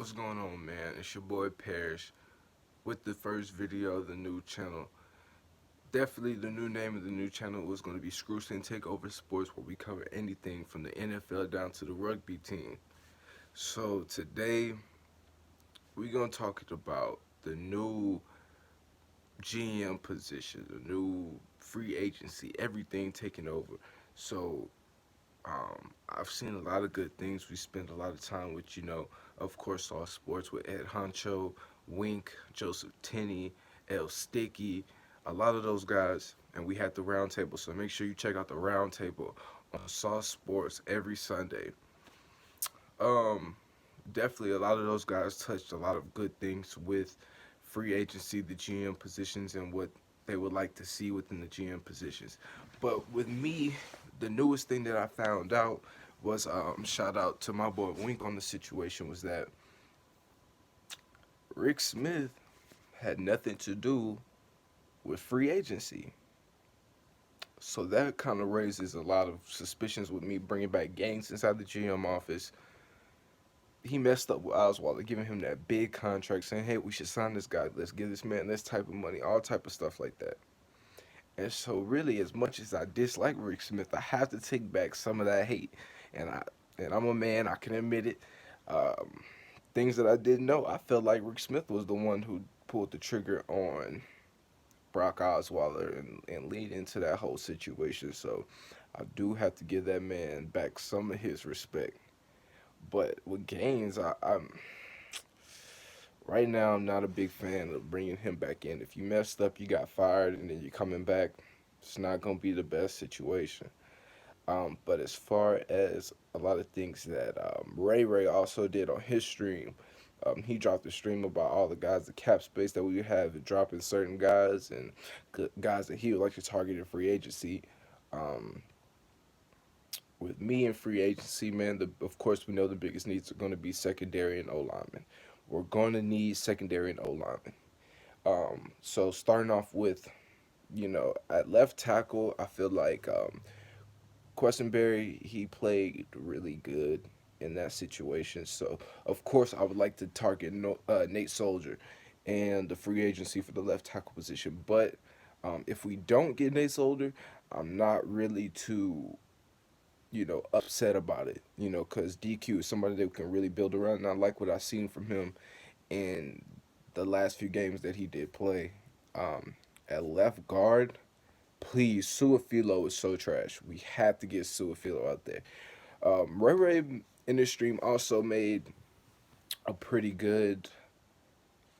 What's going on, man? It's your boy Parrish with the first video of the new channel. Definitely the new name of the new channel was going to be Screwston Takeover Sports, where we cover anything from the NFL down to the rugby team. So today we're going to talk about the new GM position, the new free agency, everything taking over. So I've seen a lot of good things. We spent a lot of time with, of course, all sports with Ed Honcho, Wink, Joseph Tenney, El Sticky, a lot of those guys. And we had the round table. So make sure you check out the round table on Saw Sports every Sunday. Um, Definitely a lot of those guys touched a lot of good things with free agency, the GM positions, and what they would like to see within the GM positions. But with me, the newest thing that I found out was shout out to my boy Wink on the situation was that Rick Smith had nothing to do with free agency. So that kind of raises a lot of suspicions with me bringing back gangs inside the GM office. He messed up with Osweiler, giving him that big contract, saying, "Hey, we should sign this guy. Let's give this man this type of money, all type of stuff like that." And so, really, as much as I dislike Rick Smith, I have to take back some of that hate. And I'm a man. I can admit it. Um, Things that I didn't know. I felt like Rick Smith was the one who pulled the trigger on Brock Osweiler and lead into that whole situation. So, I do have to give that man back some of his respect. But with Gaines, I'm right now, I'm not a big fan of bringing him back in. If you messed up, you got fired, and then you're coming back, it's not going to be the best situation. But as far as a lot of things that Ray also did on his stream, he dropped a stream about all the guys, the cap space that we have, dropping certain guys and guys that he would like to target in free agency. Um, with me in free agency, man, of course we know the biggest needs are going to be secondary and O linemen. We're going to need secondary and O linemen. So starting off with, at left tackle, I feel like Questenberry, he played really good in that situation. So of course I would like to target Nate Soldier and the free agency for the left tackle position. But if we don't get Nate Soldier, I'm not really too upset about it. Because DQ is somebody that we can really build around, and I like what I've seen from him in the last few games that he did play. At left guard, please, Suafilo is so trash. We have to get Suafilo out there. Ray in the stream also made a pretty good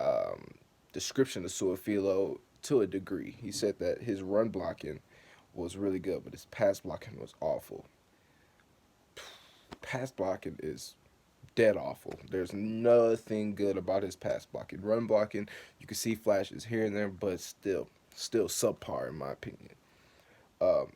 um, description of Suafilo to a degree. He said that his run blocking was really good, but his pass blocking was awful. Pass blocking is dead awful. There's nothing good about his pass blocking. Run blocking, you can see flashes here and there, but still subpar in my opinion.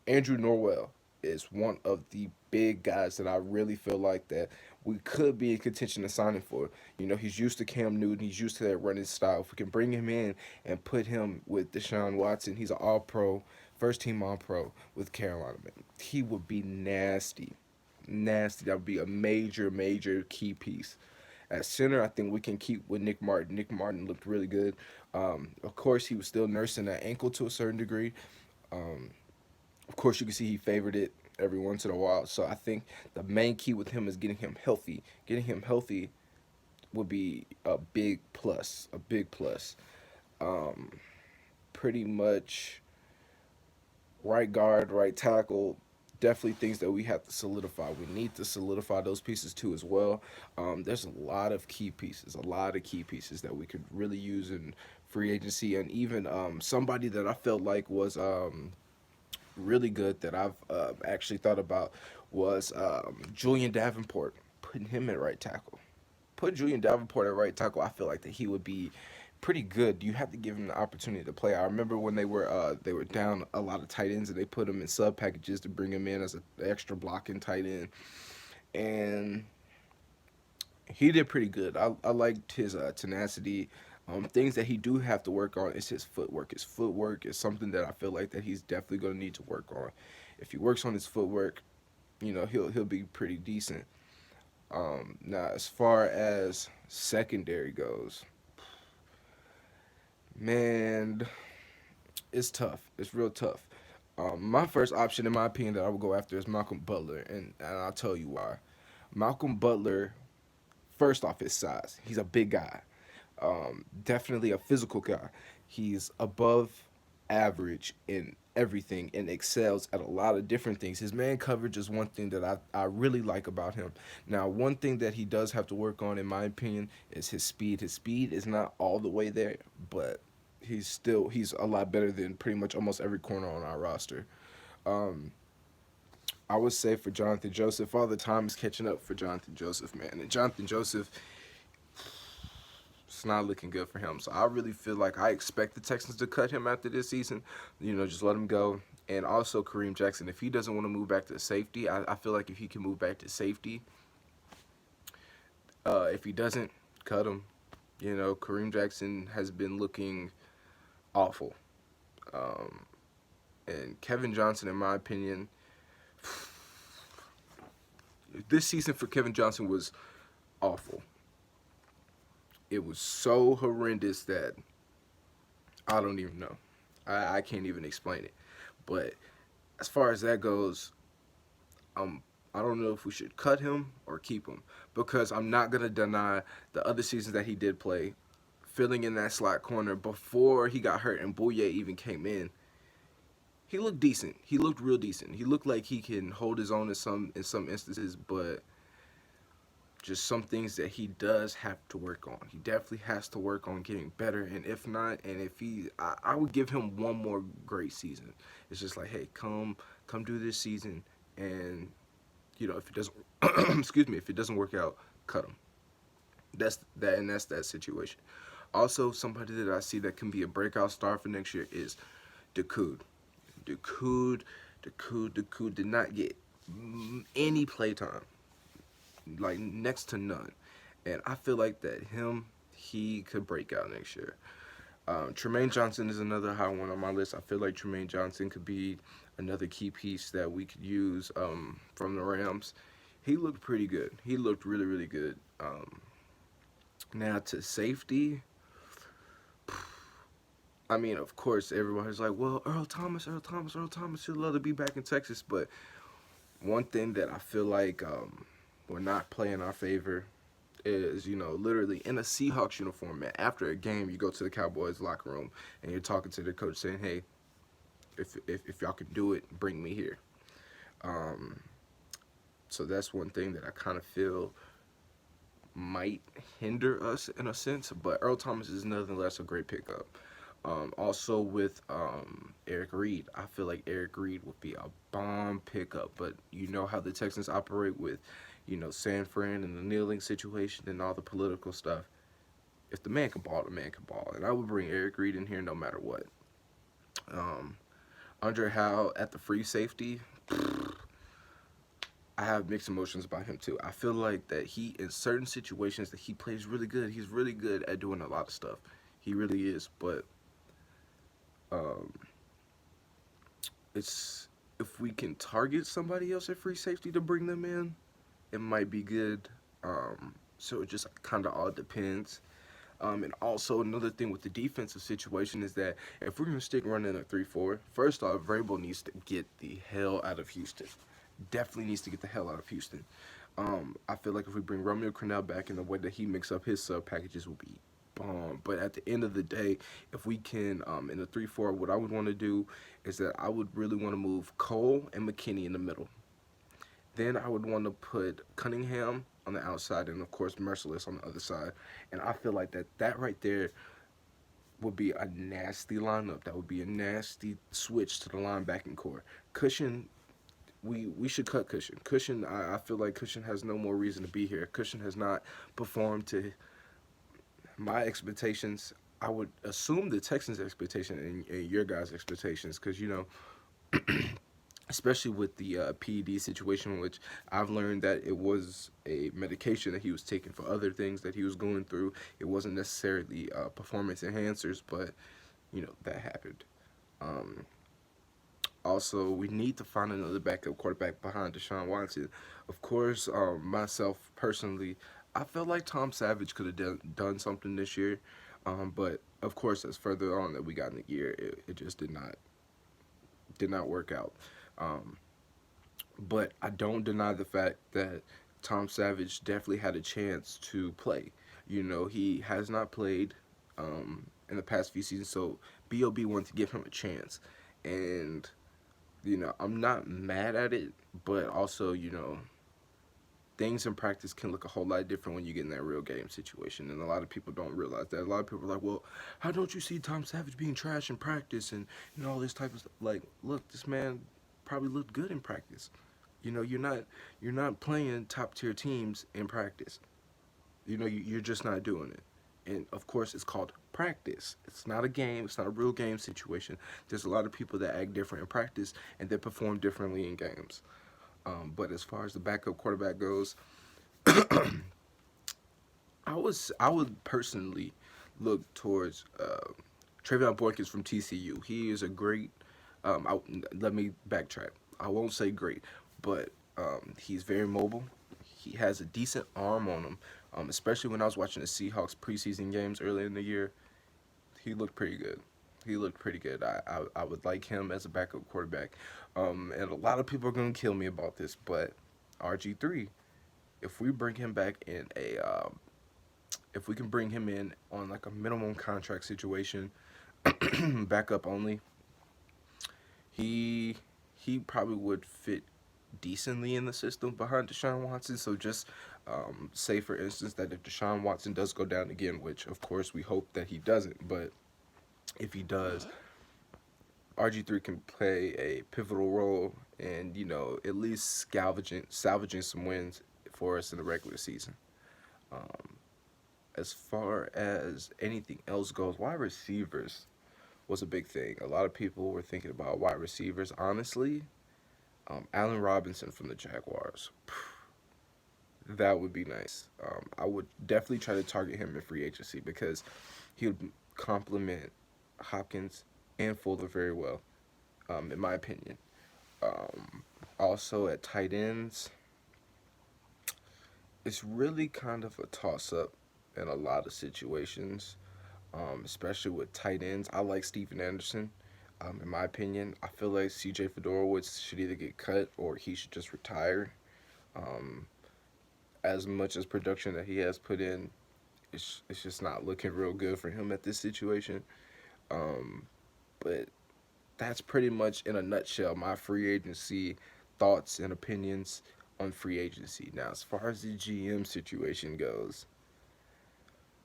Andrew Norwell is one of the big guys that I really feel like that we could be in contention of signing for. He's used to Cam Newton. He's used to that running style. If we can bring him in and put him with Deshaun Watson, he's an all-pro, first-team all-pro with Carolina, man. He would be nasty. Nasty. That would be a major, major key piece. At center, I think we can keep with Nick Martin. Nick Martin looked really good. Of course, he was still nursing that ankle to a certain degree. Um, of course, you can see he favored it every once in a while. So I think the main key with him is getting him healthy. Getting him healthy would be a big plus. A big plus. Um, Pretty much right guard, right tackle. Definitely things that we have to solidify. We need to solidify those pieces too as well. There's a lot of key pieces, that we could really use in free agency, and even somebody that I felt like was really good that I've actually thought about was Julian Davenport. Putting him at right tackle. Put Julian Davenport at right tackle. I feel like that he would be pretty good. You have to give him the opportunity to play. I remember when they were down a lot of tight ends and they put him in sub packages to bring him in as an extra blocking tight end, and he did pretty good. I liked his tenacity. Things that he do have to work on is his footwork. His footwork is something that I feel like that he's definitely going to need to work on. If he works on his footwork, he'll be pretty decent. Now, as far as secondary goes, man, it's tough. It's real tough. My first option, in my opinion, that I would go after is Malcolm Butler, and I'll tell you why. Malcolm Butler, first off, his size. He's a big guy. Definitely a physical guy. He's above average in everything and excels at a lot of different things. His man coverage is one thing that I really like about him. Now, one thing that he does have to work on, in my opinion, is his speed. His speed is not all the way there, but he's a lot better than pretty much almost every corner on our roster. Um, I would say for Jonathan Joseph, all the time is catching up for Jonathan Joseph, man. And Jonathan Joseph, it's not looking good for him. So I really feel like I expect the Texans to cut him after this season. Just let him go. And also Kareem Jackson, if he doesn't want to move back to safety, I feel like if he can move back to safety, if he doesn't, cut him. Kareem Jackson has been looking awful. Um, and Kevin Johnson, in my opinion, this season for Kevin Johnson was awful. It was so horrendous that I don't even know. I can't even explain it. But as far as that goes, I don't know if we should cut him or keep him because I'm not gonna deny the other seasons that he did play, filling in that slot corner before he got hurt and Bouye even came in. He looked decent. He looked real decent. He looked like he can hold his own in some instances, but just some things that he does have to work on. He definitely has to work on getting better. And if not, and if I would give him one more great season. It's just like, hey, come do this season, and if it doesn't, excuse me, if it doesn't work out, cut him. That's that situation. Also, somebody that I see that can be a breakout star for next year is Dakoud. Dakoud, Dakoud did not get any playtime, like next to none. And I feel like that he could break out next year. Tremaine Johnson is another high one on my list. I feel like Tremaine Johnson could be another key piece that we could use from the Rams. He looked pretty good. He looked really, really good. Now to safety, I mean, of course, everybody's like, well, Earl Thomas should love to be back in Texas. But one thing that I feel like will not play in our favor is, literally in a Seahawks uniform, man. After a game, you go to the Cowboys locker room and you're talking to the coach saying, hey, if y'all can do it, bring me here. Um, so that's one thing that I kind of feel might hinder us in a sense, but Earl Thomas is nonetheless a great pickup. Also with Eric Reed, I feel like Eric Reed would be a bomb pickup, but you know how the Texans operate with, San Fran and the kneeling situation and all the political stuff. If the man can ball, the man can ball, and I would bring Eric Reed in here no matter what. Um, Andre Howe at the free safety, I have mixed emotions about him too. I feel like that he, in certain situations, that he plays really good. He's really good at doing a lot of stuff. He really is, but um, it's if we can target somebody else at free safety to bring them in, it might be good. So it just kind of all depends. And also another thing with the defensive situation is that if we're gonna stick running a 3-4, first off, Vrabel needs to get the hell out of Houston. Definitely needs to get the hell out of Houston. I feel like if we bring Romeo Crennel back in the way that he mix up his sub packages will be bomb. But at the end of the day, if we can, in the 3-4, what I would want to do is that I would really want to move Cole and McKinney in the middle. Then I would want to put Cunningham on the outside and, of course, Merciless on the other side. And I feel like that right there would be a nasty lineup. That would be a nasty switch to the linebacking core. Cushion, we should cut Cushion. Cushion, I feel like Cushion has no more reason to be here. Cushion has not performed to my expectations. I would assume the Texans' expectation and your guys' expectations, because especially with the PED situation, which I've learned that it was a medication that he was taking for other things that he was going through. It wasn't necessarily performance enhancers, but that happened. Um, Also, we need to find another backup quarterback behind Deshaun Watson. Of course, myself personally, I felt like Tom Savage could have done something this year, but of course, as further on that we got in the year, it just did not work out. Um, but I don't deny the fact that Tom Savage definitely had a chance to play. He has not played in the past few seasons, so Bob wanted to give him a chance, and I'm not mad at it, but also things in practice can look a whole lot different when you get in that real game situation, and a lot of people don't realize that. A lot of people are like, well, how don't you see Tom Savage being trash in practice and all this type of stuff? Like, look, this man probably looked good in practice. You're not playing top tier teams in practice. You're just not doing it. And of course, it's called practice. It's not a game. It's not a real game situation. There's a lot of people that act different in practice and they perform differently in games. But as far as the backup quarterback goes, I would personally look towards Travion Boykins from TCU. He is a great. Let me backtrack. I won't say great, but he's very mobile. He has a decent arm on him. Especially when I was watching the Seahawks preseason games earlier in the year, he looked pretty good. He looked pretty good. I would like him as a backup quarterback. And a lot of people are gonna kill me about this, but RG3, if we bring him back in if we can bring him in on like a minimum contract situation, backup only, he he probably would fit decently in the system behind Deshaun Watson. So just say for instance that if Deshaun Watson does go down again, which of course we hope that he doesn't, but if he does, RG3 can play a pivotal role and at least salvaging some wins for us in the regular season. Um, as far as anything else goes, wide receivers was a big thing. A lot of people were thinking about wide receivers. Honestly, Allen Robinson from the Jaguars, that would be nice. I would definitely try to target him in free agency because he would complement Hopkins and Fuller very well, in my opinion. Also at tight ends, it's really kind of a toss up in a lot of situations, especially with tight ends. I like Steven Anderson. In my opinion, I feel like CJ Fedorowicz should either get cut or he should just retire. Um, as much as production that he has put in, it's just not looking real good for him at this situation. Um, but that's pretty much in a nutshell my free agency thoughts and opinions on free agency. Now, as far as the GM situation goes,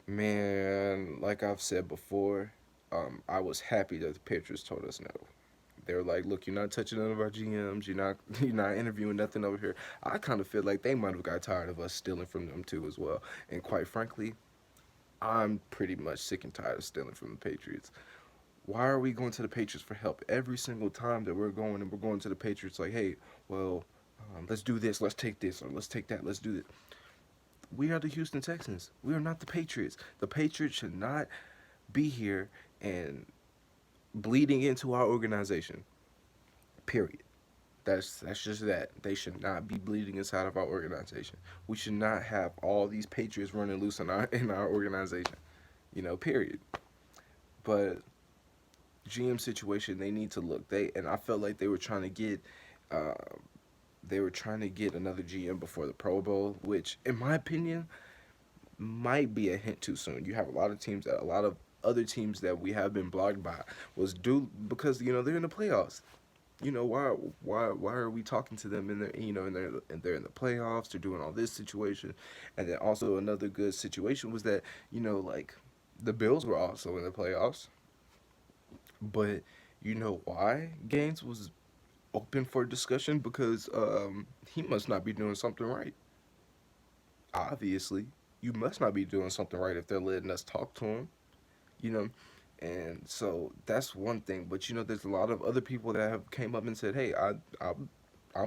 man, like I've said before, I was happy that the Patriots told us no. They were like, "Look, you're not touching none of our GMs. You're not interviewing nothing over here." I kind of feel like they might have got tired of us stealing from them too as well. And quite frankly, I'm pretty much sick and tired of stealing from the Patriots. Why are we going to the Patriots for help every single time that we're going to the Patriots like, hey, well, let's do this, let's take this, or let's take that, let's do this. We are the Houston Texans. We are not the Patriots. The Patriots should not be here and bleeding into our organization. Period. That's just that. They should not be bleeding inside of our organization. We should not have all these Patriots running loose in our organization. Period. But GM situation, they need to look. And I felt like uh, they were trying to get another GM before the Pro Bowl, which, in my opinion, might be a hint too soon. You have a lot of other teams that we have been blocked by was due because they're in the playoffs. Why are we talking to them in their and they're in the playoffs? They're doing all this situation, and then also another good situation was that like the Bills were also in the playoffs. But you know why Gaines was open for discussion? Because he must not be doing something right. Obviously, you must not be doing something right if they're letting us talk to him. You know, and so that's one thing. But there's a lot of other people that have came up and said, "Hey, I'm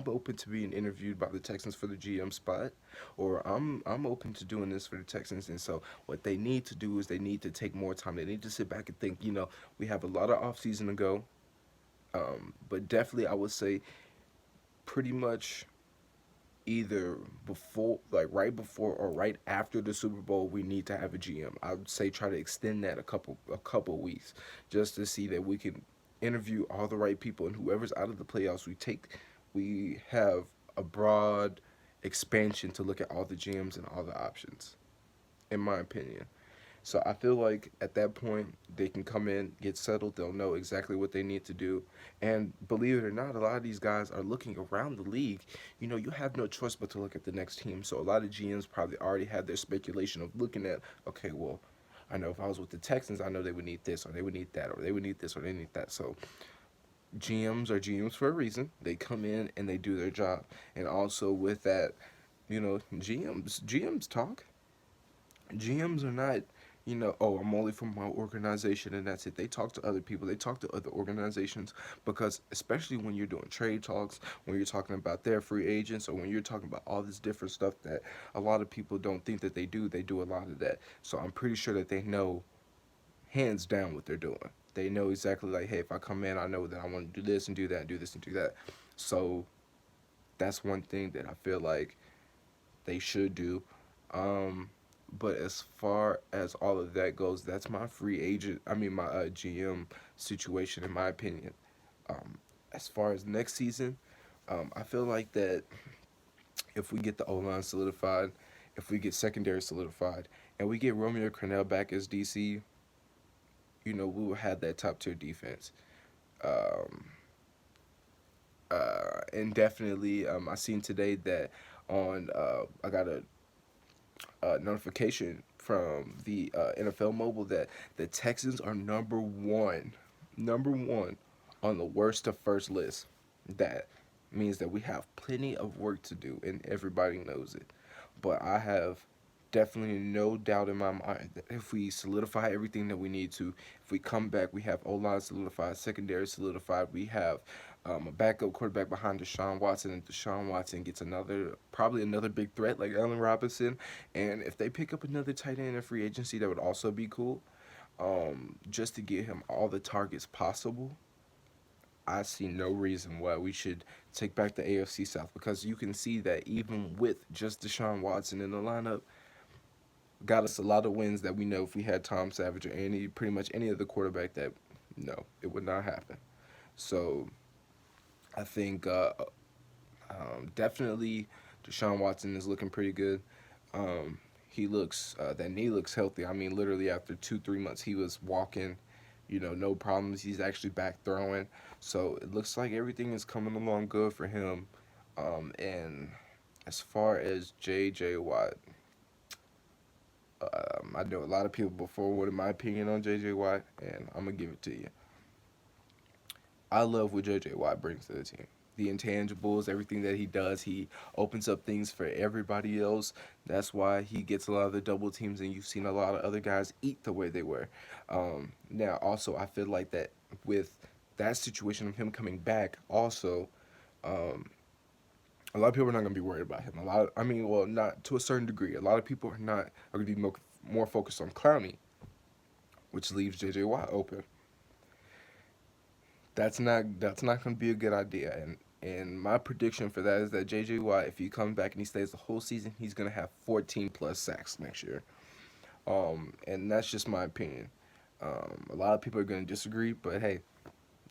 open to being interviewed by the Texans for the GM spot, or I'm open to doing this for the Texans." And so what they need to do is they need to take more time. They need to sit back and think. We have a lot of off season to go, but definitely I would say pretty much either before, like right before or right after the Super Bowl, we need to have a GM. I would say try to extend that a couple weeks, just to see that we can interview all the right people, and whoever's out of the playoffs, we have a broad expansion to look at all the GMs and all the options, in my opinion. So I feel like at that point they can come in, get settled, they'll know exactly what they need to do. And believe it or not, a lot of these guys are looking around the league. You have no choice but to look at the next team. So a lot of GMs probably already had their speculation of looking at, okay, well, I know if I was with the Texans, I know they would need this or they would need that or they would need this or they need that. So GMs are GMs for a reason. They come in and they do their job. And also with that, GMs talk. GMs are not, oh, I'm only from my organization and that's it. They talk to other people, they talk to other organizations, because especially when you're doing trade talks, when you're talking about their free agents, or when you're talking about all this different stuff that a lot of people don't think that they do a lot of that. So I'm pretty sure that they know hands down what they're doing. They know exactly, like, hey, if I come in, I know that I want to do this and do that, do this and do that. So that's one thing that I feel like they should do. Um, but as far as all of that goes, that's my free agent. I mean, my GM situation, in my opinion. Um, as far as next season, I feel like that if we get the O line solidified, if we get secondary solidified, and we get Romeo Cornell back as DC, we will have that top tier defense. Um, and definitely, I seen today that I got a notification from the NFL Mobile that the Texans are number one on the worst to first list. That means that we have plenty of work to do, and everybody knows it. But I have definitely no doubt in my mind that if we solidify everything that we need to, if we come back, we have O line solidified, secondary solidified, we have a backup quarterback behind Deshaun Watson, and Deshaun Watson gets probably another big threat like Allen Robinson. And if they pick up another tight end in free agency, that would also be cool. Just to get him all the targets possible. I see no reason why we should take back the AFC South, because you can see that even with just Deshaun Watson in the lineup, got us a lot of wins that we know if we had Tom Savage or pretty much any other quarterback, that no, it would not happen. So I think definitely Deshaun Watson is looking pretty good. That knee looks healthy. I mean, literally after 2-3 months, he was walking, no problems. He's actually back throwing. So it looks like everything is coming along good for him. And as far as J.J. Watt, I know a lot of people before wanted my opinion on J.J. Watt, and I'm going to give it to you. I love what J.J. Watt brings to the team. The intangibles, everything that he does, he opens up things for everybody else. That's why he gets a lot of the double teams, and you've seen a lot of other guys eat the way they were. Now, also, I feel like that with that situation of him coming back, also, um, a lot of people are not going to be worried about him. I mean, well, not to a certain degree. A lot of people are going to be more focused on Clowney, which leaves J.J. Watt open. That's not going to be a good idea. And my prediction for that is that J.J. Watt, if he comes back and he stays the whole season, he's going to have 14 plus sacks next year. And that's just my opinion. A lot of people are going to disagree, but hey,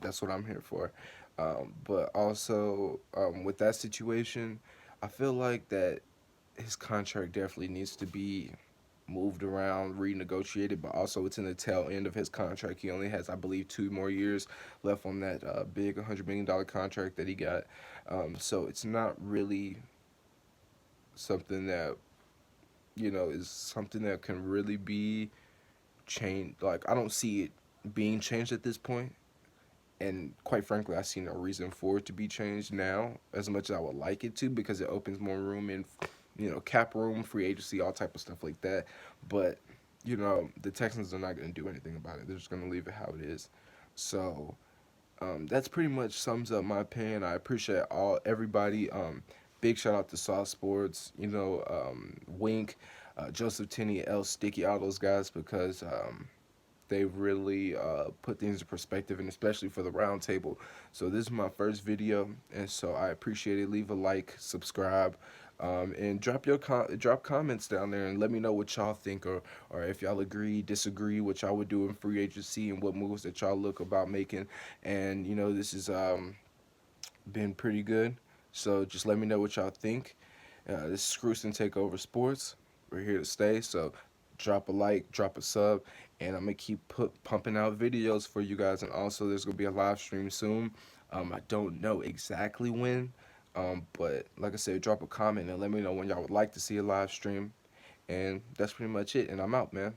that's what I'm here for. But also, with that situation, I feel like that his contract definitely needs to be moved around, renegotiated, but also it's in the tail end of his contract. He only has, I believe, 2 more years left on that big $100 million contract that he got. So it's not really something that, is something that can really be changed. Like, I don't see it being changed at this point. And quite frankly, I see no reason for it to be changed now, as much as I would like it to, because it opens more room in, cap room, free agency, all type of stuff like that. But the Texans are not going to do anything about it. They're just going to leave it how it is. So that's pretty much sums up my opinion. I appreciate everybody. Big shout out to Sauce Sports, Wink, Joseph Tenney, L Sticky, all those guys, because they really put things in perspective, and especially for the roundtable. So this is my first video, and so I appreciate it. Leave a like, subscribe, And drop comments down there and let me know what y'all think, or if y'all agree, disagree, what y'all would do in free agency and what moves that y'all look about making. And this is been pretty good. So just let me know what y'all think. This is Screwston Takeover Sports. We're here to stay. So drop a like, drop a sub, and I'm gonna keep pumping out videos for you guys. And also, there's gonna be a live stream soon. I don't know exactly when, but like I said, drop a comment and let me know when y'all would like to see a live stream. And that's pretty much it. And I'm out, man.